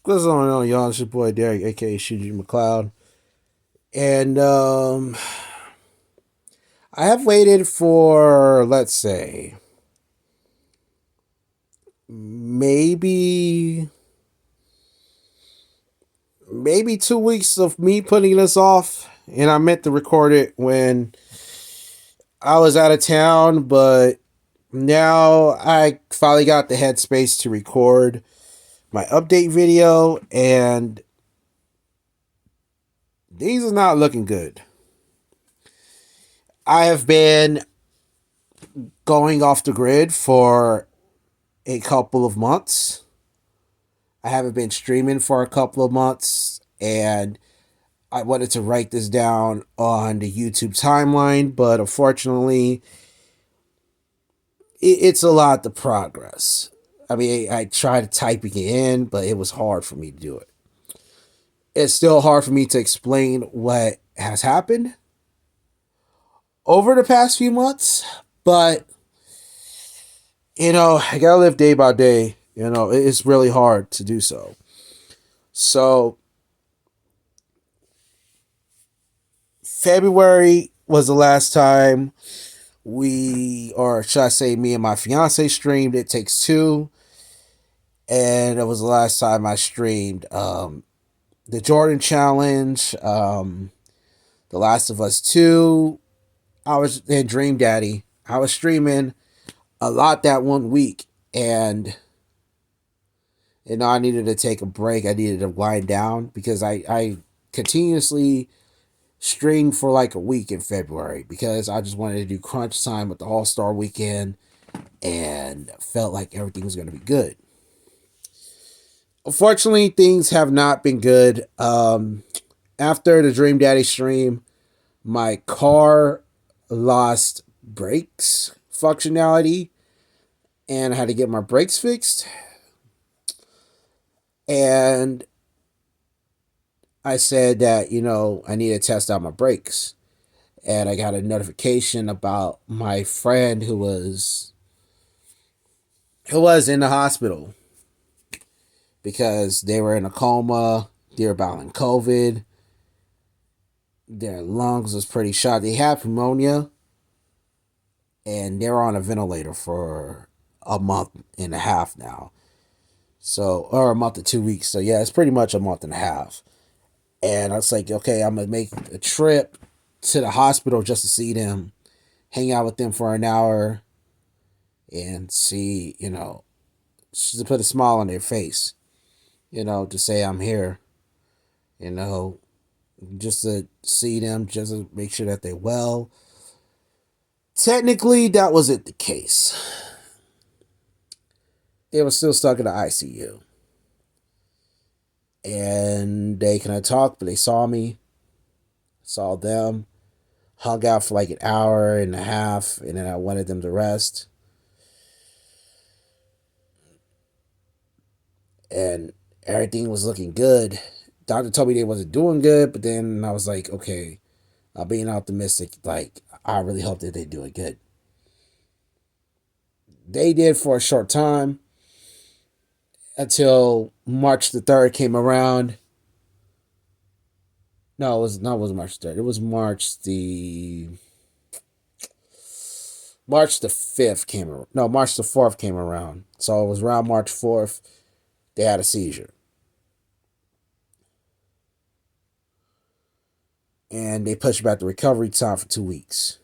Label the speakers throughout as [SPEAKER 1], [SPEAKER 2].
[SPEAKER 1] What's going on, y'all? It's your boy Derek, aka ShinjiMcCloud. And I have waited for, let's say, maybe 2 weeks of me putting this off. And I meant to record it when I was out of town, but now I finally got the headspace to record my update video, and these are not looking good. I have been going off the grid for a couple of months. I haven't been streaming for a couple of months, and I wanted to write this down on the YouTube timeline, but unfortunately, it's a lot to progress. I mean, I tried typing it in, but it was hard for me to do it. It's still hard for me to explain what has happened over the past few months, but I gotta live day by day. It's really hard to do so. So, February was the last time or should I say, me and my fiance streamed It Takes Two, and it was the last time I streamed the Jordan Challenge, The Last of Us 2. I was in Dream Daddy. I was streaming a lot that one week, and I needed to take a break. I needed to wind down because I continuously streamed for like a week in February because I just wanted to do crunch time with the All Star weekend and felt like everything was going to be good. Unfortunately, things have not been good. After the Dream Daddy stream, my car lost brakes functionality and I had to get my brakes fixed. And I said that, I need to test out my brakes. And I got a notification about my friend who was in the hospital because they were in a coma, they were battling COVID, their lungs was pretty shot. They had pneumonia, and they were on a ventilator for a month and a half now. So, or a month or 2 weeks. So yeah, it's pretty much a month and a half. And I was like, okay, I'm gonna make a trip to the hospital just to see them, hang out with them for an hour, and see, just to put a smile on their face, to say I'm here, you know, just to see them, just to make sure that they're well. Technically, that wasn't the case. They were still stuck in the ICU. And they couldn't talk, but they saw me, saw them, hung out for like an hour and a half, and then I wanted them to rest. And everything was looking good. Doctor told me they wasn't doing good, but then I was like, okay, I'm being optimistic. Like, I really hope that they're doing good. They did for a short time until March the 3rd came around. No, it wasn't March the 3rd. It was March the 5th came around. No, March the 4th came around. So it was around March 4th, they had a seizure. And they pushed back the recovery time for 2 weeks.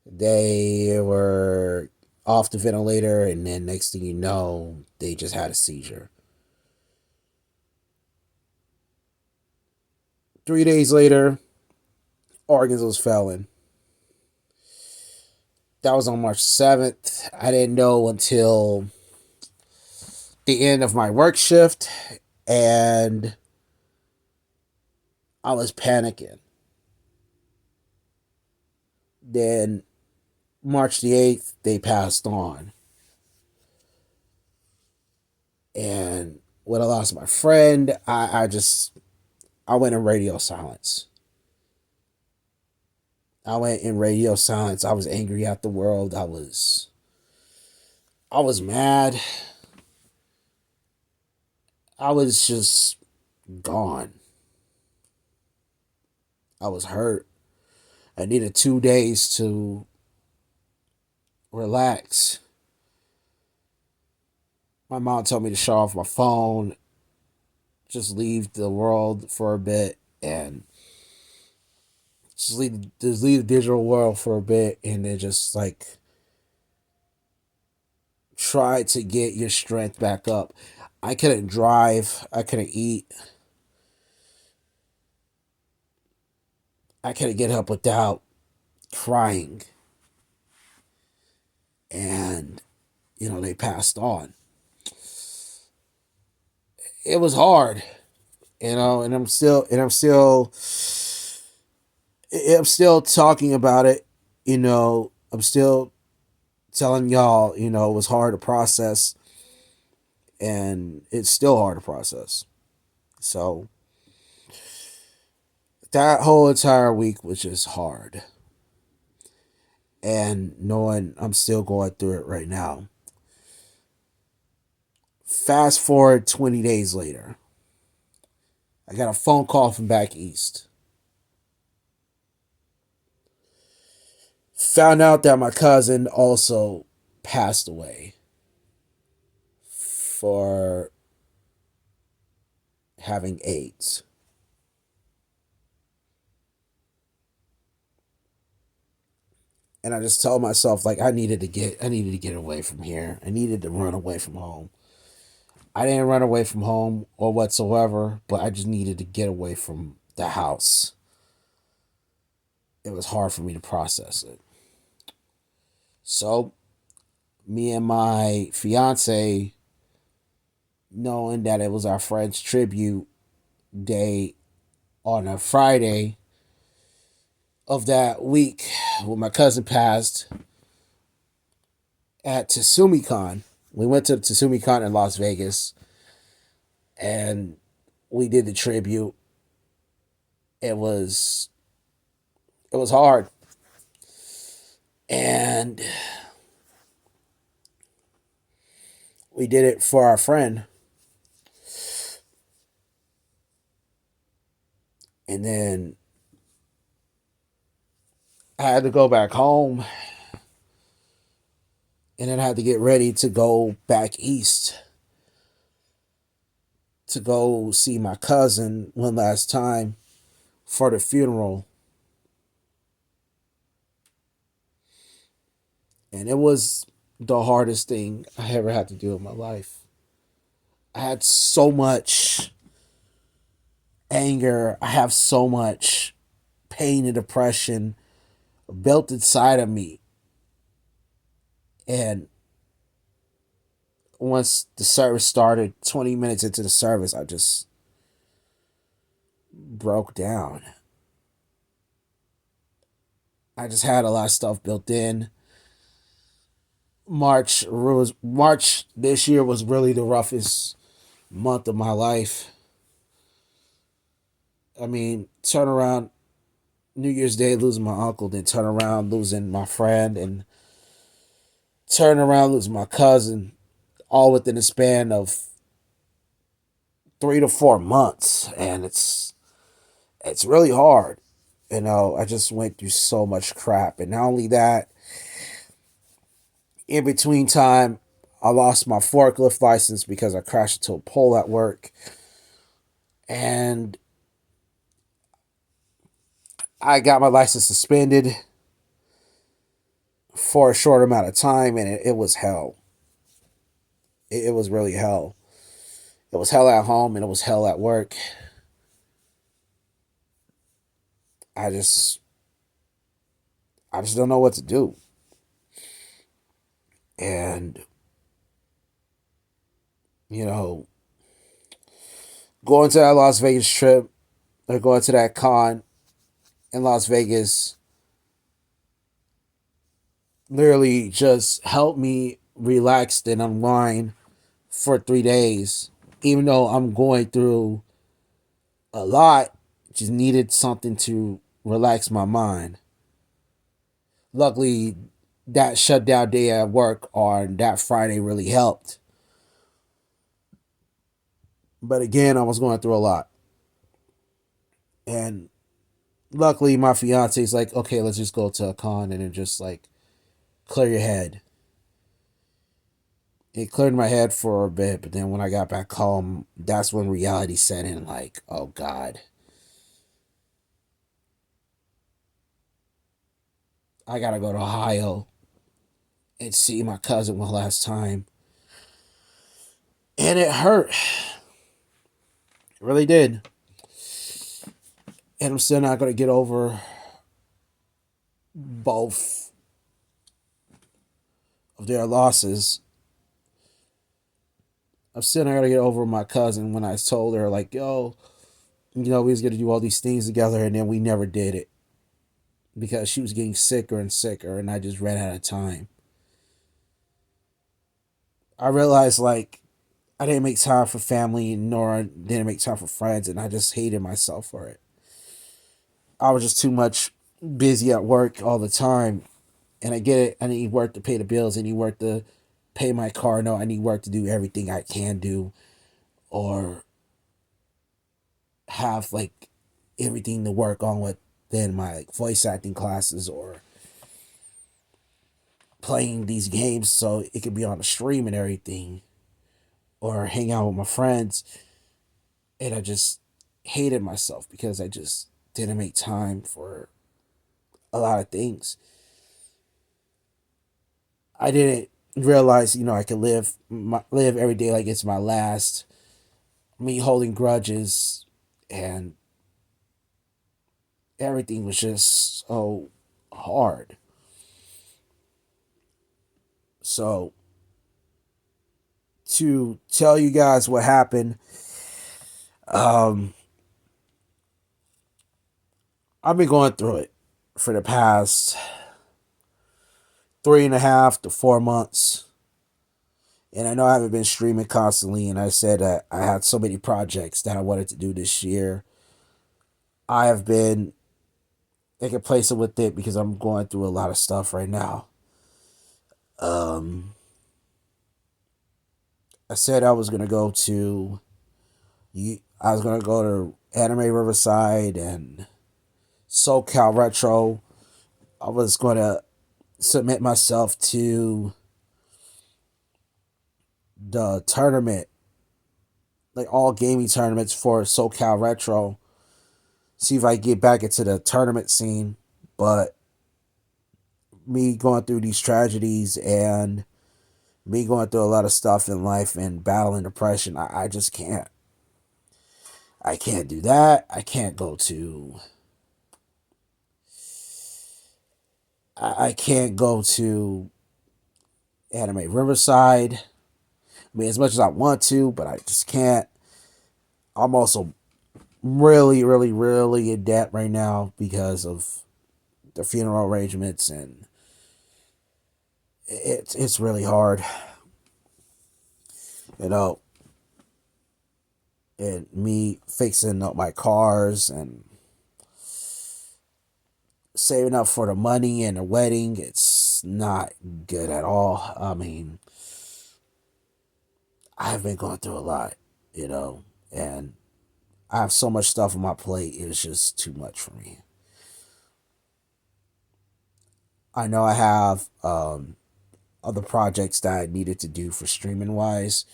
[SPEAKER 1] They were off the ventilator, and then next thing you know, they just had a seizure. 3 days later, organs was failing. That was on March 7th. I didn't know until the end of my work shift, and I was panicking. Then March the 8th, they passed on. And when I lost my friend, I went in radio silence. I went in radio silence. I was angry at the world. I was mad. I was just gone. I was hurt. I needed 2 days to relax. My mom told me to shut off my phone, just leave the world for a bit, and just leave the digital world for a bit, and then just like try to get your strength back up. I couldn't drive. I couldn't eat. I couldn't get up without crying. And, they passed on. It was hard, and I'm still talking about it. I'm still telling y'all, it was hard to process, and it's still hard to process. So that whole entire week was just hard. And knowing I'm still going through it right now. Fast forward 20 days later, I got a phone call from back east. Found out that my cousin also passed away for having AIDS. And I just told myself like I needed to get away from here. I needed to run away from home. I didn't run away from home or whatsoever, but I just needed to get away from the house. It was hard for me to process it. So, me and my fiance, knowing that it was our friend's tribute day on a Friday of that week when my cousin passed at TsumiCon. We went to TsumiCon in Las Vegas and we did the tribute. It was it was hard. And we did it for our friend. And then I had to go back home and then I had to get ready to go back east to go see my cousin one last time for the funeral. And it was the hardest thing I ever had to do in my life. I had so much anger. I have so much pain and depression built inside of me. And once the service started, 20 minutes into the service, I just broke down. I just had a lot of stuff built in. March this year was really the roughest month of my life. I mean, turn around New Year's Day losing my uncle, then turn around losing my friend, and turn around losing my cousin, all within a span of 3 to 4 months, and it's really hard. I just went through so much crap, and not only that, in between time, I lost my forklift license because I crashed into a pole at work, and I got my license suspended for a short amount of time, and it was hell. It was really hell. It was hell at home, and it was hell at work. I just, I just don't know what to do. And you know, going to that Las Vegas trip or going to that con in Las Vegas literally just helped me relax and unwind for 3 days. Even though I'm going through a lot, just needed something to relax my mind. Luckily, that shutdown day at work on that Friday really helped. But again, I was going through a lot. And luckily, my fiance is like, okay, let's just go to a con and then just like clear your head. It cleared my head for a bit, but then when I got back home, that's when reality set in like, oh God, I gotta go to Ohio and see my cousin one last time. And it hurt. It really did. And I'm still not gonna get over both of their losses. I'm still not gonna get over my cousin when I told her, like, yo, we was gonna do all these things together and then we never did it. Because she was getting sicker and sicker and I just ran out of time. I realized like I didn't make time for family nor didn't make time for friends and I just hated myself for it. I was just too much busy at work all the time. And I get it. I need work to pay the bills. I need work to pay my car note. I need work to do everything I can do or have like everything to work on within my like voice acting classes or playing these games so it could be on the stream and everything or hang out with my friends. And I just hated myself because I just didn't make time for a lot of things. I didn't realize, I could live every day like it's my last. Me holding grudges and everything was just so hard. So to tell you guys what happened, um, I've been going through it for the past 3.5 to 4 months. And I know I haven't been streaming constantly, and I said that I had so many projects that I wanted to do this year. I have been complacent with it because I'm going through a lot of stuff right now. Um, I said I was gonna go to I was gonna go to Anime Riverside and SoCal Retro. I was gonna submit myself to the tournament, like all gaming tournaments for SoCal Retro. See if I get back into the tournament scene. But me going through these tragedies and me going through a lot of stuff in life and battling depression, I just can't. I can't do that. I can't go to. I can't go to Anime Riverside. I mean, as much as I want to, but I just can't. I'm also really, really, really in debt right now because of the funeral arrangements, and it's really hard, you know. And me fixing up my cars and saving up for the money and the wedding, it's not good at all. I mean, I've been going through a lot, and I have so much stuff on my plate. It's just too much for me. I know I have other projects that I needed to do for streaming wise.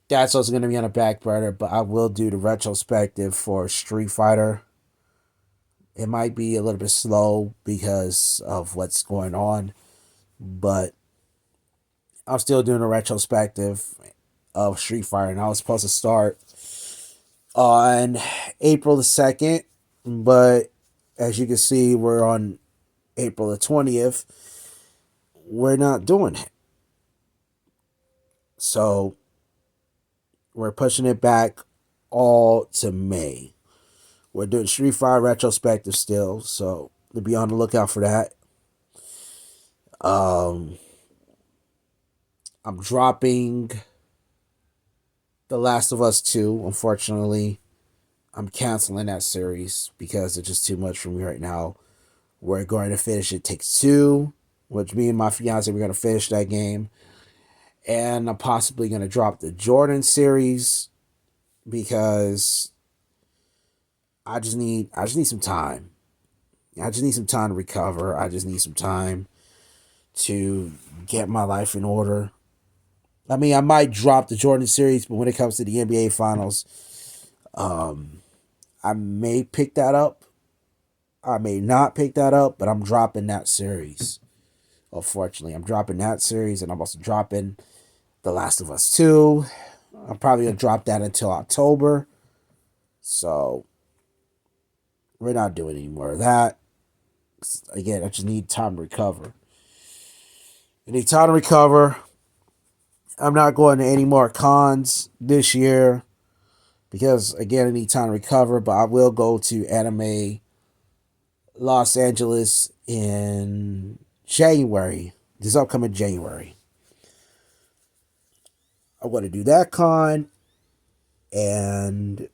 [SPEAKER 1] That's also going to be on a back burner, but I will do the retrospective for Street Fighter. It might be a little bit slow because of what's going on, but I'm still doing a retrospective of Street Fighter, and I was supposed to start on April the 2nd, but as you can see, we're on April the 20th. We're not doing it. So we're pushing it back all to May. We're doing Street Fighter retrospective still, so to be on the lookout for that. Um, I'm dropping The Last of Us 2, unfortunately. I'm canceling that series because it's just too much for me right now. We're going to finish It Takes Two, which me and my fiance, we're going to finish that game. And I'm possibly going to drop the Jordan series. because I just need some time. I just need some time to recover. I just need some time to get my life in order. I mean, I might drop the Jordan series, but when it comes to the NBA Finals, I may pick that up. I may not pick that up, but I'm dropping that series. Unfortunately, I'm dropping that series, and I'm also dropping The Last of Us 2. I'm probably gonna drop that until October. So we're not doing any more of that. Again, I just need time to recover. I need time to recover. I'm not going to any more cons this year because again I need time to recover, but I will go to Anime Los Angeles in January. This upcoming January. I want to do that con, and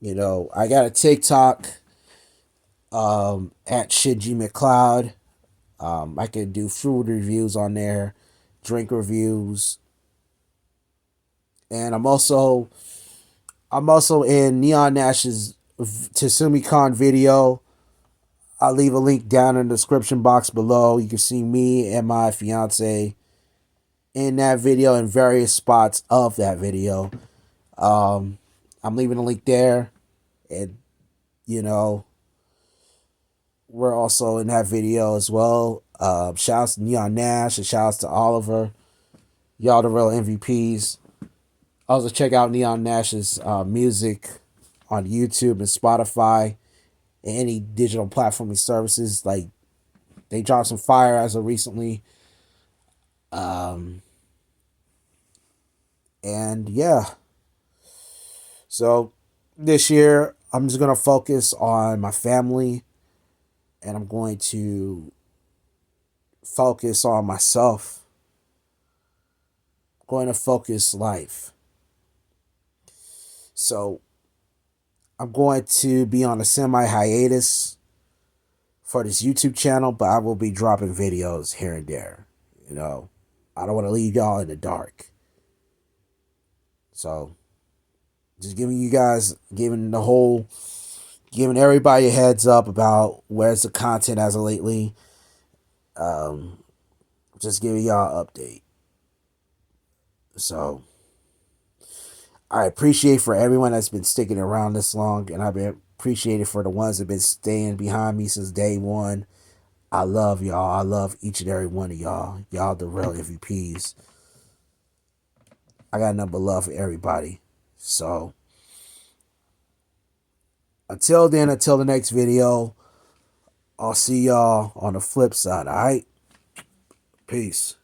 [SPEAKER 1] I got a TikTok at ShinjiMcCloud. I can do food reviews on there, drink reviews, and I'm also in Neon Nash's TsumiCon video. I'll leave a link down in the description box below. You can see me and my fiance in that video in various spots of that video. I'm leaving a link there. And, you know, we're also in that video as well. Shouts to Neon Nash and shouts to Oliver. Y'all the real MVPs. Also check out Neon Nash's music on YouTube and Spotify and any digital platforming services. Like, they dropped some fire as of recently. And yeah. So this year I'm just gonna focus on my family, and I'm going to focus on myself. I'm going to focus life. So I'm going to be on a semi-hiatus for this YouTube channel, but I will be dropping videos here and there. I don't want to leave y'all in the dark. So just giving everybody a heads up about where's the content as of lately. Just giving y'all an update. So I appreciate for everyone that's been sticking around this long, and I've been appreciated for the ones that have been staying behind me since day one. I love y'all. I love each and every one of y'all. Y'all the real MVPs. I got nothing but love for everybody. So until then, until the next video, I'll see y'all on the flip side. All right? Peace.